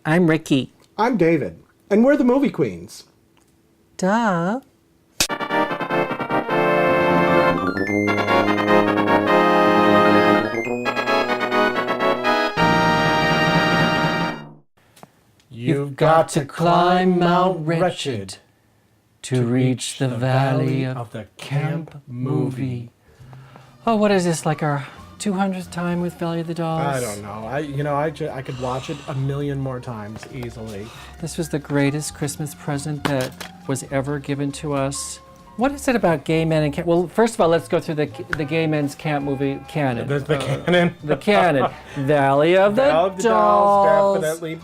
I'm Ricky. I'm David, and we're the Movie Queens. Duh. You've got to climb Mount Wretched to reach the valley of the Camp Movie. Oh, what is this, like our 200th time with Valley of the Dolls? I don't know. I could watch it a million more times easily. This was the greatest Christmas present that was ever given to us. What is it about gay men and camp? Well, first of all, let's go through the gay men's camp movie canon. The canon. The canon. Valley of the Valley of the Dolls. Definitely.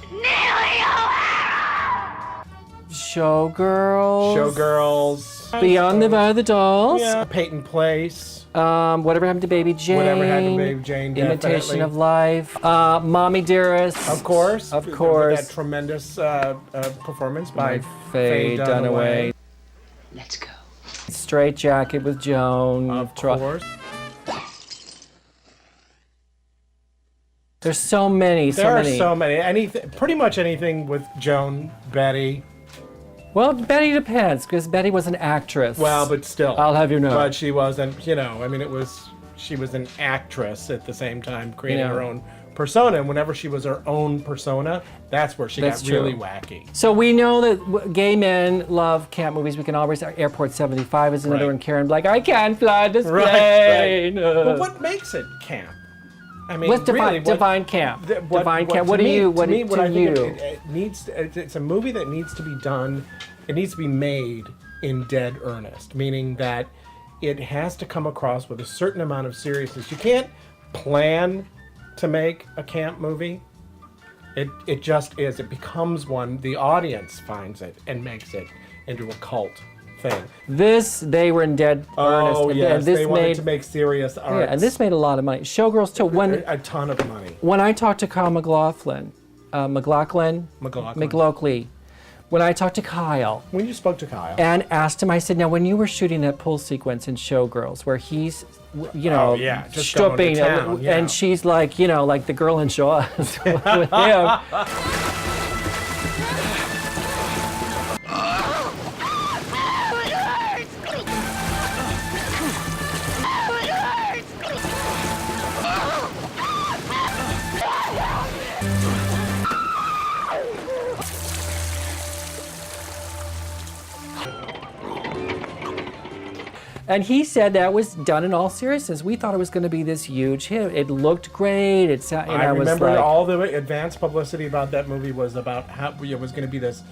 Showgirls. Beyond the Valley of the Dolls. Yeah. Peyton Place. Whatever Happened to Baby Jane. Whatever Happened to Baby Jane. Imitation Definitely. of Life. Mommy Dearest. Of course. Of course. That tremendous performance by by Faye Dunaway. Let's go. Straight Jacket with Joan. Of course. There's so many. There are so many. Pretty much anything with Joan, Betty. Well, Betty depends, because Betty was an actress. Well, but still. I'll have you know. But she wasn't, she was an actress at the same time, creating her own persona. And whenever she was her own persona, that's where she got really wacky. So we know that gay men love camp movies. We can always, Airport 75 is another one. Karen like, I can't fly this plane. But what makes it camp? I mean, define camp. Define camp. What do you? What to you? It needs. It's a movie that needs to be done. It needs to be made in dead earnest, meaning that it has to come across with a certain amount of seriousness. You can't plan to make a camp movie. It just is. It becomes one. The audience finds it and makes it into a cult thing. They were in dead earnest. Oh, yes. They wanted to make serious art. Yeah, and this made a lot of money. Showgirls, too. A ton of money. When I talked to Kyle MacLachlan, when I talked to Kyle. When you spoke to Kyle. And asked him, I said, now when you were shooting that pool sequence in Showgirls, where he's, just going to town, and she's like, like the girl in Jaws with him. And he said that was done in all seriousness. We thought it was going to be this huge hit. It looked great. I remember all the advanced publicity about that movie was about how it was going to be this.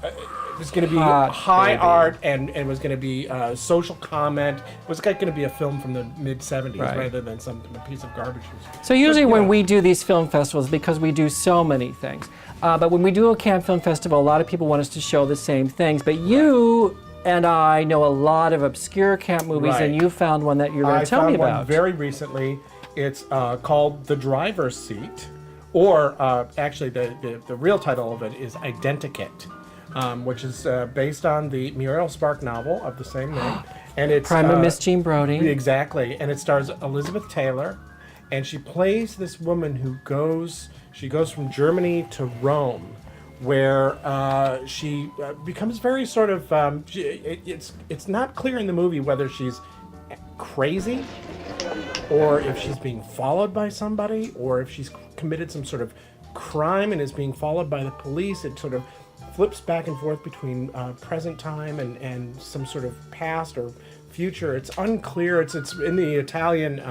It was going to be high art and it was going to be social comment. It was going to be a film from the mid-'70s rather than a piece of garbage. So usually when we do these film festivals, because we do so many things, but when we do a camp film festival, a lot of people want us to show the same things. But you and I know a lot of obscure camp movies, and you found one that you're going to tell me about. I found one very recently. It's called The Driver's Seat, or actually the real title of it is Identikit, which is based on the Muriel Spark novel of the same name. And it's Prime of Miss Jean Brody. Exactly, and it stars Elizabeth Taylor, and she plays this woman who goes from Germany to Rome, where she becomes very sort of it's not clear in the movie whether she's crazy or if she's being followed by somebody or if she's committed some sort of crime and is being followed by the police. It sort of flips back and forth between present time and some sort of past or future. It's unclear. It's in the Italian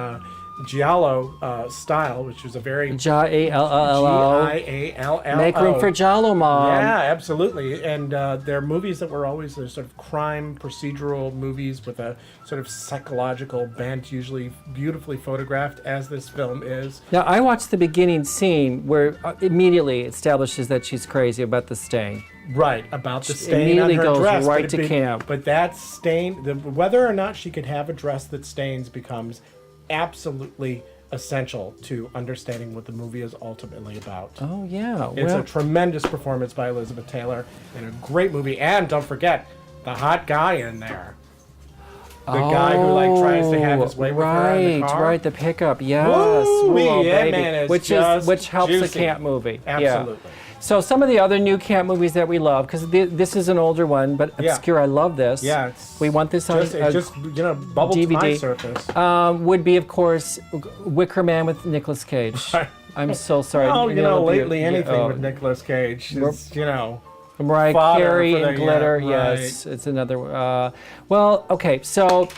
Giallo style, which was a very Giallo. Giallo. Make room for Giallo, Mom. Yeah, absolutely. And they're movies that were always sort of crime procedural movies with a sort of psychological bent, usually beautifully photographed, as this film is. Now, I watched the beginning scene where immediately establishes that she's crazy about the stain. Right, about the stain on her goes dress. right to camp. But that stain, whether or not she could have a dress that stains becomes absolutely essential to understanding what the movie is ultimately about. Oh, yeah. It's a tremendous performance by Elizabeth Taylor and a great movie. And don't forget, the hot guy in there. The guy who tries to have his way with her in the car. Right, the pickup, yes. Woo-wee, Whoa, that baby. man is which just helps juicy. the camp movie. Absolutely. Yeah. So some of the other new camp movies that we love, because this is an older one, but Yeah. obscure. I love this. Yeah, we want this on it just bubbled to my DVD. surface. Would be, of course, Wicker Man with Nicolas Cage. Right. I'm so sorry. Well, lately Yeah, anything oh. with Nicolas Cage is, Mariah fodder Carey for the- and Glitter, yeah, yes, it's another. Well, okay, so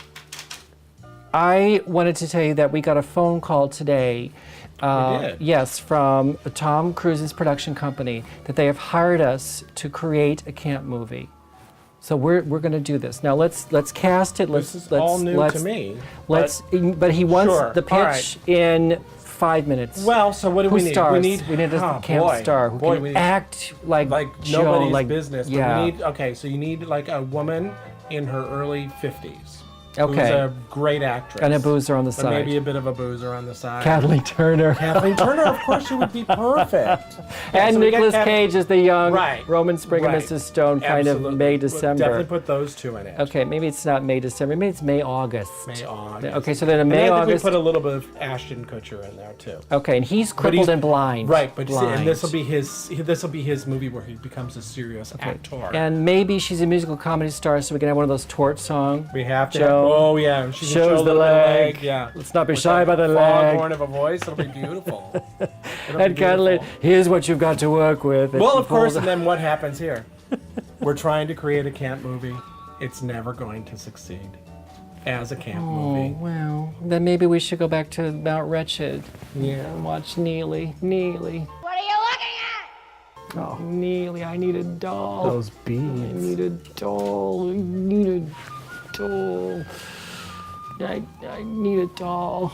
I wanted to tell you that we got a phone call today. did? Yes, from Tom Cruise's production company that they have hired us to create a camp movie. So we're going to do this now. Let's cast it. This is all new to me. But he wants Sure, the all pitch in 5 minutes. Well, so what do Who we need? stars? We need a camp star who can we need, act like Joe, nobody's like business. But Yeah. we need, so you need like a woman in her early 50s. Who's Okay. a great actress. And a boozer on the But side. maybe a bit of a boozer on the side. Kathleen Turner. Kathleen Turner, of course, she would be perfect. Yeah, And so we get Nicolas Cage is the young Right. Roman Spring and Right. Mrs. Stone, kind of Absolutely. May, We'll December. Definitely put those two in it. Okay, maybe it's not May, December. Maybe it's May, August. May, August. Okay, so then in And May, I think August. we put a little bit of Ashton Kutcher in there too. Okay, and he's crippled and blind. Right, but you see, blind. and this will be his movie where he becomes a serious actor. And maybe she's a musical comedy star, so we can have one of those tort songs. we have to. Joe Oh yeah, she can shows show the leg. Yeah. Let's not be With shy that by the leg. foghorn of a voice. It'll be beautiful. It'll And be Kathleen, beautiful. here's what you've got to work with. And Well, she of course, pulls and then what happens here? We're trying to create a camp movie. It's never going to succeed as a camp Oh, movie. well, then maybe we should go back to Mount Wretched Yeah. and watch Neely. Neely. What are you looking at? Oh, Neely, I need a doll. Those I beads. need a doll. I need a doll. I need a doll.